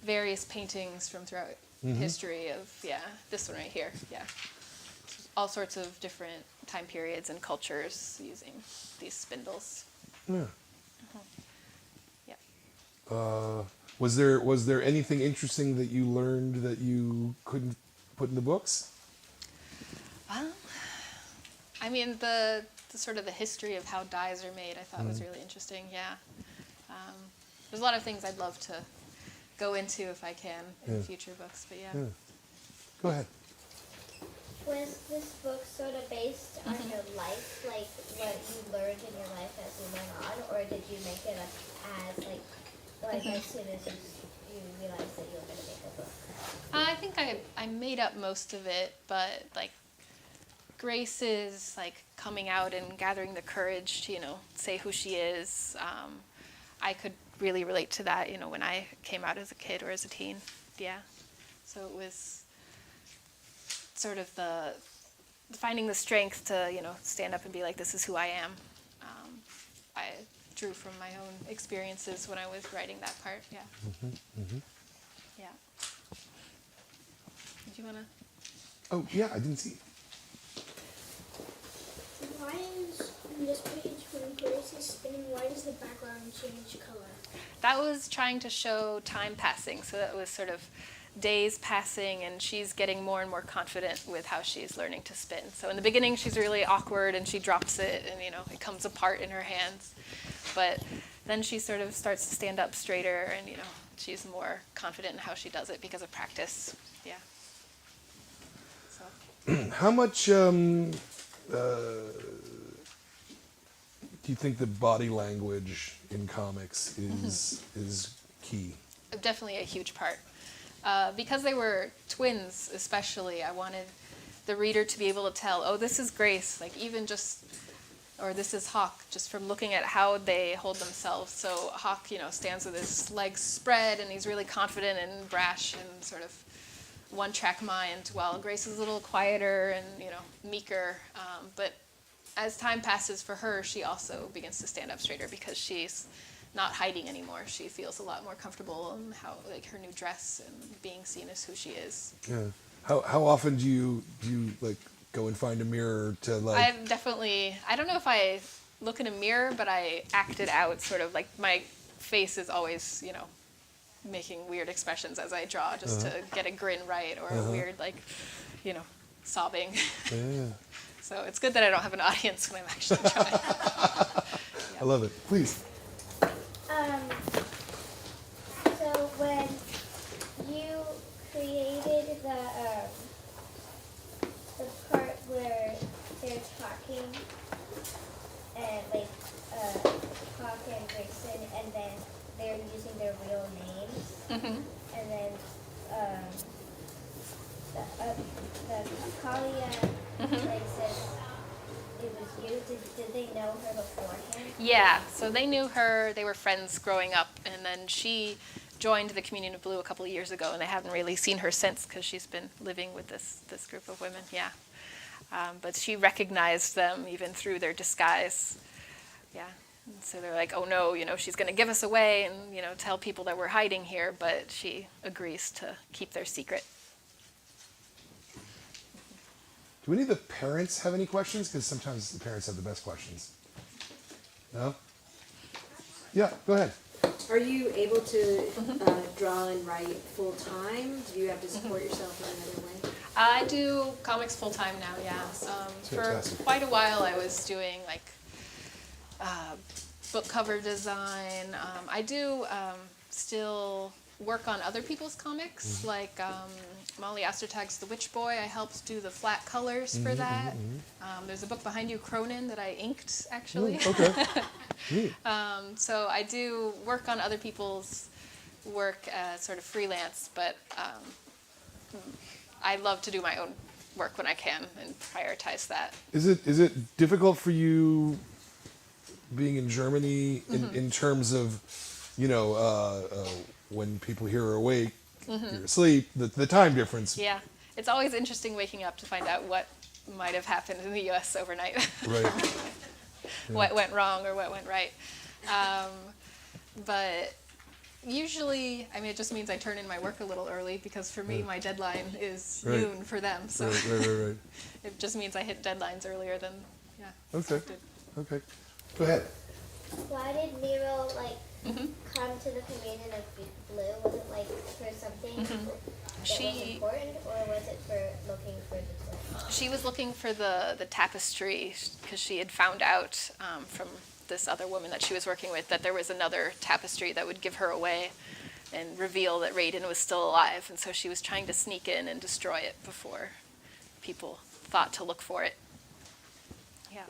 C: various paintings from throughout history of, this one right here, all sorts of different time periods and cultures using these spindles.
A: Was there anything interesting that you learned that you couldn't put in the books?
C: I mean, the sort of the history of how dyes are made, I thought was really interesting. There's a lot of things I'd love to go into if I can in future books, but
A: Go ahead.
B: Was this book sort of based on your life, like what you learned in your life as you went on, or did you make it as as soon as you realized that you were going to make a book?
C: I think I made up most of it, but like Grace's like coming out and gathering the courage to, say who she is. I could really relate to that, when I came out as a kid or as a teen. So it was sort of the finding the strength to, stand up and be like, this is who I am. I drew from my own experiences when I was writing that part. Yeah. Yeah. Did you want to?
A: Oh, yeah, I didn't see.
G: Why is on this page when Grace is spinning, why does the background change color?
C: That was trying to show time passing. So that was sort of days passing, and she's getting more and more confident with how she's learning to spin. So in the beginning, she's really awkward, and she drops it, and it comes apart in her hands. But then she sort of starts to stand up straighter, and she's more confident in how she does it because of practice. Yeah. So.
A: How much do you think the body language in comics is key?
C: Definitely a huge part. Because they were twins, especially, I wanted the reader to be able to tell, oh, this is Grace, like even just, or this is Hawk, just from looking at how they hold themselves. So Hawk, stands with his legs spread, and he's really confident and brash and sort of one-track mind, while Grace is a little quieter and, meeker. But as time passes for her, she also begins to stand up straighter because she's not hiding anymore. She feels a lot more comfortable in how, like, her new dress and being seen as who she is.
A: Yeah. How often do you like go and find a mirror to like?
C: I've definitely, I don't know if I look in a mirror, but I act it out, sort of like my face is always, making weird expressions as I draw, just to get a grin right, or a weird, like, sobbing.
A: Yeah.
C: So it's good that I don't have an audience when I'm actually drawing.
A: I love it. Please.
B: So when you created the part where they're talking and like Hawk and Grayson, and then they're using their real names, and then the Kalia like says it was you. Did they know her beforehand?
C: Yeah, so they knew her, they were friends growing up, and then she joined the Communion of Blue a couple of years ago, and they haven't really seen her since because she's been living with this group of women, yeah. But she recognized them even through their disguise, yeah. And so they're like, oh no, she's going to give us away and, tell people that we're hiding here, but she agrees to keep their secret.
A: Do any of the parents have any questions? Because sometimes the parents have the best questions. No? Yeah, go ahead.
H: Are you able to draw and write full time? Do you have to support yourself in another way?
C: I do comics full time now, yeah. For
A: Fantastic.
C: quite a while I was doing like book cover design. I do still work on other people's comics, like Molly Ostertag's The Witch Boy. I helped do the flat colors for that. There's a book behind you, Cronin, that I inked, actually.
A: Okay. Neat.
C: So I do work on other people's work sort of freelance, but I love to do my own work when I can and prioritize that.
A: Is it difficult for you being in Germany in terms of, when people here are awake, you're asleep, the time difference?
C: Yeah, it's always interesting waking up to find out what might have happened in the U.S. overnight.
A: Right.
C: What went wrong or what went right. But usually, it just means I turn in my work a little early because for me, my deadline is noon for them. So
A: Right.
C: it just means I hit deadlines earlier than,
A: Okay.
C: expected.
A: Okay. Go ahead.
B: Why did Miro come to the Communion of Blue? Was it like for something that was important, or was it for looking for the twins?
C: She was looking for the tapestry because she had found out from this other woman that she was working with that there was another tapestry that would give her away and reveal that Raiden was still alive. And so she was trying to sneak in and destroy it before people thought to look for it. Yeah.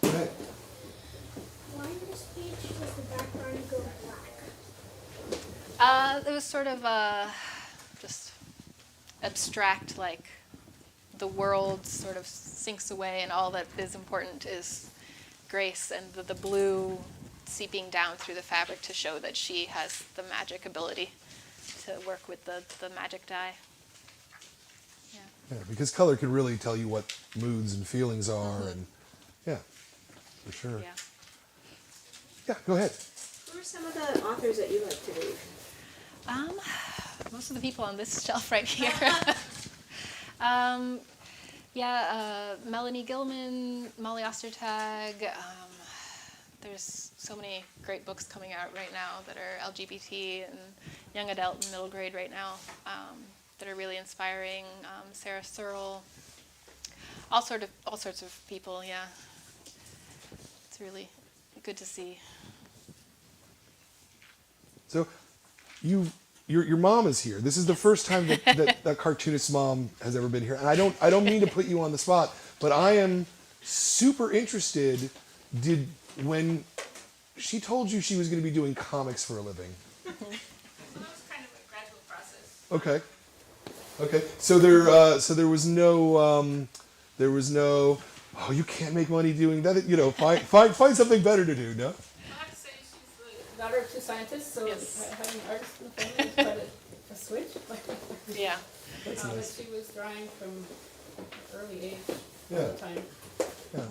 A: Go ahead.
G: Why in this page does the background go black?
C: It was sort of just abstract, like the world sort of sinks away and all that is important is Grace, and the blue seeping down through the fabric to show that she has the magic ability to work with the magic dye.
A: Yeah, because color can really tell you what moods and feelings are, and yeah, for sure.
C: Yeah.
A: Yeah, go ahead.
H: Who are some of the authors that you like to read?
C: Most of the people on this shelf right here. Melanie Gilman, Molly Ostertag. There's so many great books coming out right now that are LGBT and young adult and middle grade right now that are really inspiring. Sarah Searle, all sorts of people. Yeah, it's really good to see.
A: So, your mom is here. This is the first time that cartoonist mom has ever been here, and I don't mean to put you on the spot, but I am super interested. When she told you she was going to be doing comics for a living?
C: That was kind of a gradual process.
A: Okay. So there was no. Oh, you can't make money doing that. You know, find something better to do. No.
I: I have to say she's the daughter of two scientists, so
C: Yes.
I: having an artist in the family is quite a switch.
C: Yeah.
A: That's
I: But
A: nice.
I: she was drawing from early age all
A: Yeah.
I: the time.
A: Yeah.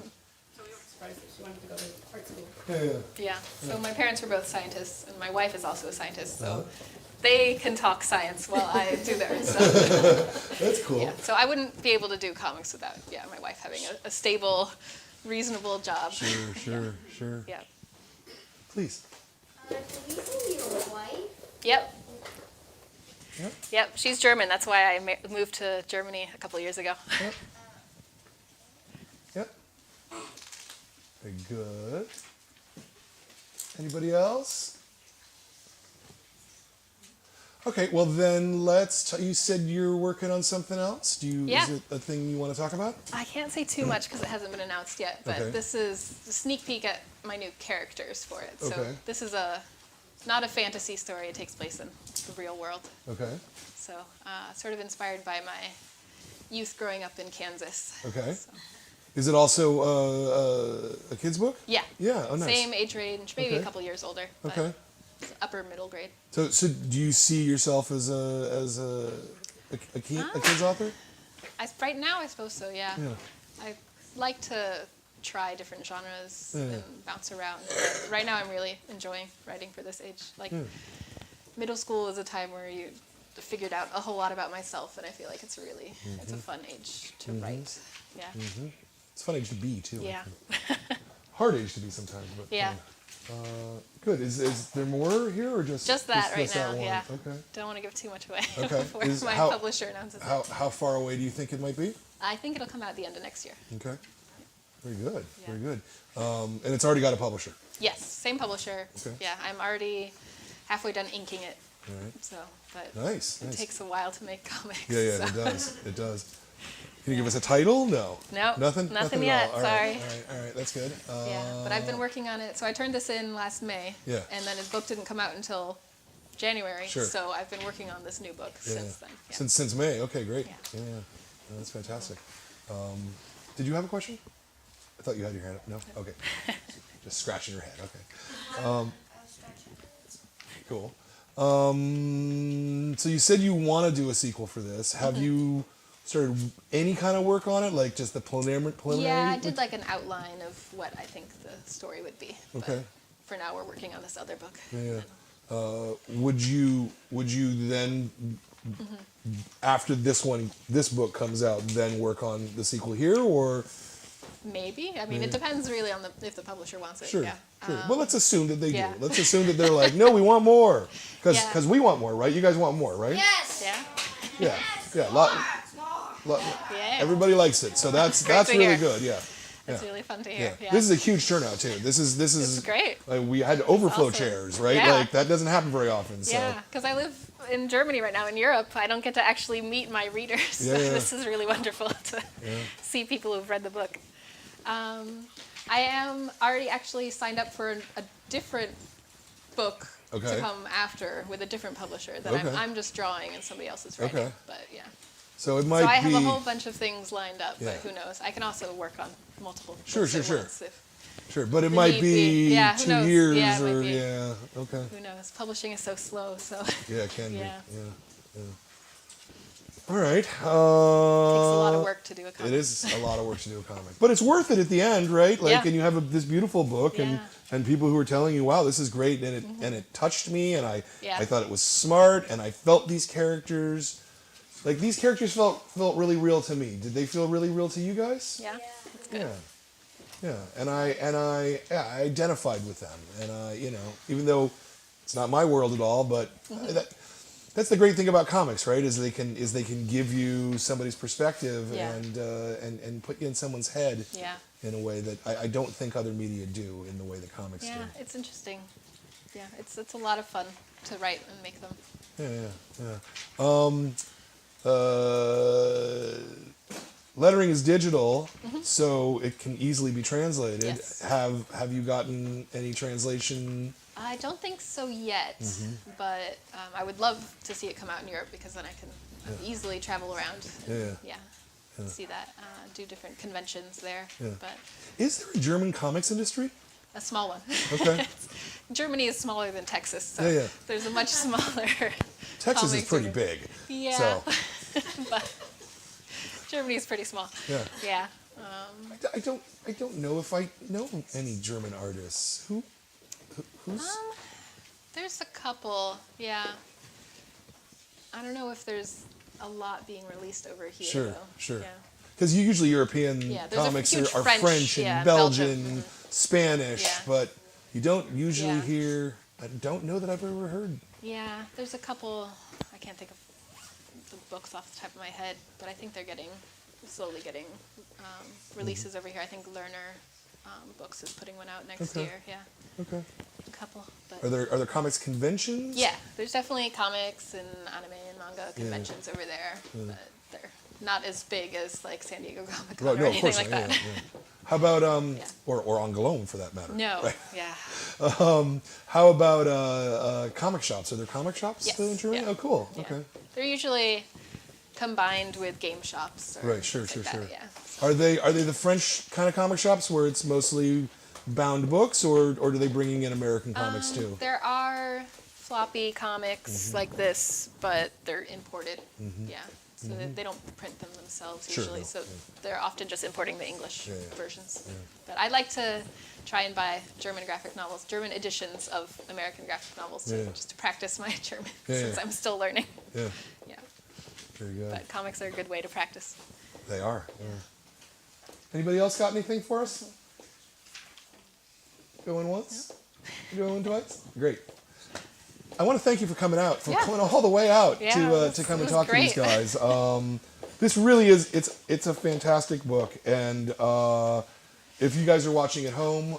I: So we were surprised that she wanted to go to art school.
A: Yeah.
C: Yeah. So my parents were both scientists, and my wife is also a scientist. So
A: Uh-huh.
C: they can talk science while I do their stuff.
A: That's cool.
C: Yeah. So I wouldn't be able to do comics without my wife having a stable, reasonable job.
A: Sure.
C: Yeah.
A: Please.
B: Did you say your wife?
C: Yep.
A: Yep.
C: Yep. She's German. That's why I moved to Germany a couple of years ago.
A: Yep. Very good. Anybody else? Okay, well then you said you're working on something else.
C: Yeah.
A: Is it a thing you want to talk about?
C: I can't say too much because it hasn't been announced yet, but
A: Okay.
C: this is a sneak peek at my new characters for it. So
A: Okay.
C: this is not a fantasy story. It takes place in the real world.
A: Okay.
C: So sort of inspired by my youth growing up in Kansas.
A: Okay.
C: So,
A: Is it also a kid's book?
C: yeah.
A: Yeah. Oh, nice.
C: Same age range, maybe
A: Okay.
C: a couple years older. But
A: Okay.
C: it's upper middle grade.
A: So do you see yourself as a kid's author?
C: Right now, I suppose so. Yeah.
A: Yeah.
C: I like to try different genres
A: Yeah.
C: and bounce around. But right now, I'm really enjoying writing for this age. Like middle school is a time where you figured out a whole lot about myself, and I feel like it's a fun age to write. Yeah.
A: It's a fun age to be too. I
C: Yeah.
A: think. Hard age to be sometimes, but
C: Yeah.
A: Good. Is there more here or just
C: that right
A: that
C: now,
A: one?
C: yeah.
A: Okay.
C: Don't want to give too much away
A: Okay.
C: before
A: Is-
C: my
A: how-
C: publisher announces it.
A: How far away do you think it might be?
C: I think it'll come out at the end of next year.
A: Okay. Very good.
C: Yeah.
A: Very good. And it's already got a publisher.
C: Yes, same publisher.
A: Okay.
C: Yeah, I'm already halfway done inking it.
A: All right.
C: So, but
A: Nice.
C: it takes a while to make comics.
A: Yeah,
C: so.
A: it does. It does. Can you give us a title? No.
C: No,
A: Nothing.
C: nothing
A: at
C: yet,
A: all. All
C: sorry.
A: right. All right. That's good.
C: Yeah, but I've been working on it. So I turned this in last May.
A: Yeah.
C: And then his book didn't come out until January.
A: Sure.
C: So I've been working on this new book since then. Yeah.
A: Since May. Okay, great.
C: Yeah.
A: Yeah. That's fantastic. Did you have a question? I thought you had your hand up. No. Okay. Just scratching your head. Okay. Cool. So you said you want to do a sequel for this. Have you started any kind of work on it, like just the preliminary?
C: Yeah, I did like an outline of what I think the story would be. But
A: Okay.
C: for now, we're working on this other book.
A: Yeah. Would you then, after this book comes out, then work on the sequel here, or?
C: Maybe. I mean, it depends really on if the publisher wants it.
A: Sure.
C: Yeah.
A: Sure. Well, let's assume that they
C: yeah.
A: do. Let's assume that they're like, no, we want more, because
C: Yeah.
A: we want more, right? You guys want more, right?
B: Yes.
C: Yeah.
A: Yeah.
C: Yeah.
A: Everybody likes it, so that's
C: Great to
A: really
C: hear.
A: good. Yeah.
C: It's
A: yeah.
C: really fun to
A: Yeah.
C: hear. Yeah.
A: This is a huge turnout too. This is
C: great.
A: Like, we had overflow
C: awesome.
A: chairs, right?
C: Yeah.
A: Like that doesn't happen very often. So.
C: Yeah, because I live in Germany right now, in Europe. I don't get to actually meet my readers. So
A: Yeah, yeah.
C: this is really wonderful to see people who've read the book. I am already actually signed up for a different book
A: Okay.
C: to come after with a different publisher that
A: Okay.
C: I'm just drawing and somebody else is writing.
A: Okay.
C: But yeah.
A: So it might
C: So I
A: be.
C: have a whole bunch of things lined up,
A: Yeah.
C: but who knows? I can also work on multiple
A: Sure,
C: books
A: sure,
C: at
A: sure.
C: once if-
A: Sure, but it
C: the
A: might
C: need
A: be
C: be. Yeah, who
A: 2
C: knows?
A: years
C: Yeah, it might
A: or
C: be.
A: yeah. Okay.
C: Who knows? Publishing is so slow, so
A: Yeah, it can
C: Yeah.
A: be. Yeah. All right.
C: takes a to do a comic.
A: It is a lot of work to do a comic, but it's worth it at the end, right? Like,
C: Yeah.
A: and you have this beautiful book,
C: Yeah.
A: and people who are telling you, "Wow, this is great," and it touched me, and
C: Yeah.
A: I thought it was smart, and I felt these characters, like these characters felt really real to me. Did they feel really real to you guys?
C: Yeah, it's good.
A: Yeah, and I identified with them, and even though it's not my world at all, but that's the great thing about comics, right? Is they can give you somebody's perspective
C: Yeah.
A: and put you in someone's head
C: Yeah.
A: in a way that I don't think other media do in the way the comics
C: Yeah,
A: do.
C: it's interesting. Yeah, it's a lot of fun to write and make them.
A: Yeah. Lettering is digital, so it can easily be translated.
C: Yes.
A: Have you gotten any translation?
C: I don't think so yet, but I would love to see it come out in Europe because then I can easily travel around. And, see that, do different conventions there.
A: Yeah.
C: But
A: Is there a German comics industry?
C: a small one.
A: Okay.
C: Germany is smaller than Texas, so
A: Yeah.
C: there's a much smaller.
A: Texas is
C: comics
A: pretty
C: industry.
A: big.
C: Yeah,
A: So
C: but Germany is pretty small.
A: yeah.
C: Yeah.
A: I don't know if I know any German artists. Who's
C: There's a couple, yeah. I don't know if there's a lot being released over here.
A: Sure,
C: though.
A: sure.
C: Yeah.
A: Because usually European
C: Yeah, there's a
A: comics
C: huge
A: are
C: French,
A: French and
C: yeah,
A: Belgian,
C: Belgium,
A: Spanish,
C: Yeah.
A: but you don't usually
C: Yeah.
A: hear. I don't know that I've ever heard.
C: Yeah, there's a couple. I can't think of the books off the top of my head, but I think they're slowly getting releases over here. I think Lerner Books is putting one out next
A: Okay.
C: year. Yeah,
A: Okay.
C: a couple. But
A: Are there comics conventions?
C: yeah, there's definitely comics and anime and manga conventions over there, but they're not as big as like San Diego Comic Con
A: Well,
C: or
A: no, of
C: anything
A: course
C: like
A: not.
C: that.
A: Yeah. How about or Angoulême for that matter?
C: No,
A: Right.
C: yeah.
A: How about comic shops? Are there comic shops
C: Yes,
A: in Germany?
C: yeah.
A: Oh, cool.
C: Yeah.
A: Okay.
C: They're usually combined with game shops. Or
A: Right. Sure.
C: things
A: Sure.
C: like
A: Sure.
C: that, yeah.
A: Are they the French kind of comic shops where it's mostly bound books, or do they bringing in American comics too?
C: There are floppy comics
A: Mm-hmm.
C: like this, but they're imported. Yeah. So they don't print them themselves
A: Sure,
C: usually.
A: no,
C: So they're often just importing the English
A: Yeah, yeah.
C: versions. But I like to try and buy German graphic novels, German editions of American graphic novels,
A: Yeah.
C: just to practice my German
A: Yeah,
C: since
A: yeah.
C: I'm still learning.
A: Yeah.
C: Yeah.
A: Very good.
C: But comics are a good way to practice.
A: They are. Yeah. Anybody else got anything for us? Going once? Going twice? Great. I want to thank you for coming out, for
C: Yeah.
A: coming all the way out
C: Yeah,
A: to come and
C: was
A: talk to these
C: great.
A: guys. This really is, it's a fantastic book. And if you guys are watching at home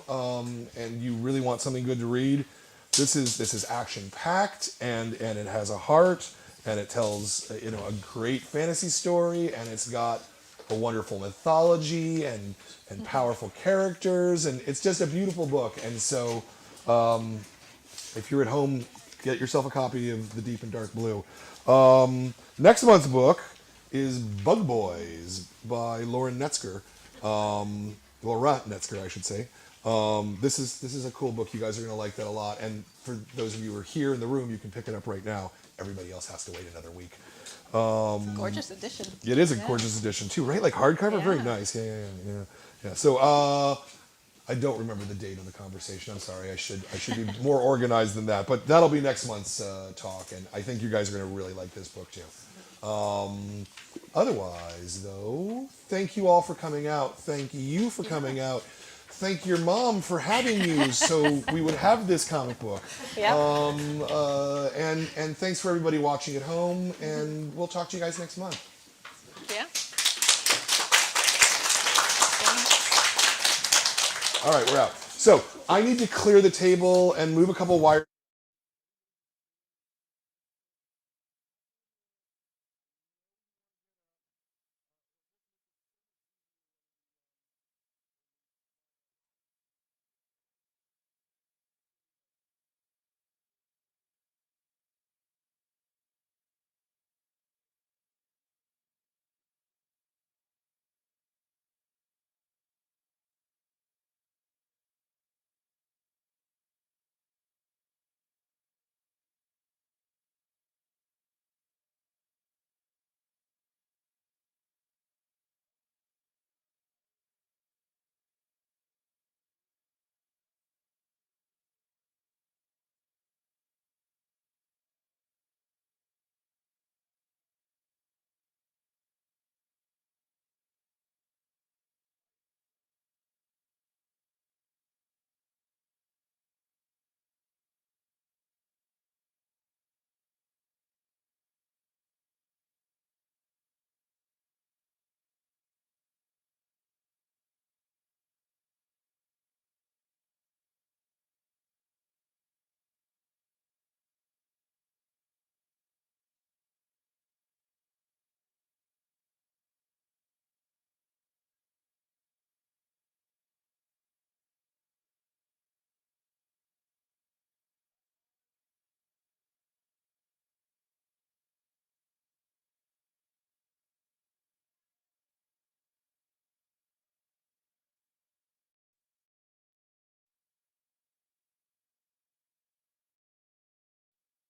A: and you really want something good to read, this is action packed and it has a heart and it tells a great fantasy story and it's got a wonderful mythology and powerful characters and it's just a beautiful book. And so if you're at home, get yourself a copy of The Deep and Dark Blue. Next month's book is Bug Boys by Laura Netzger, I should say. This is a cool book. You guys are going to like that a lot. And for those of you who are here in the room, you can pick it up right now. Everybody else has to wait another week.
C: Gorgeous edition.
A: It is a gorgeous edition too, right? Like hardcover, very
C: Yeah.
A: nice. Yeah. So I don't remember the date of the conversation. I'm sorry. I should be more organized than that. But that'll be next month's talk, and I think you guys are going to really like this book too. Otherwise, though, thank you all for coming out. Thank you for coming out. Thank your mom for having you, so we would have this comic book.
C: Yeah.
A: And thanks for everybody watching at home. And we'll talk to you guys next month.
C: Yeah.
A: All right, we're out. So I need to clear the table and move a couple wires.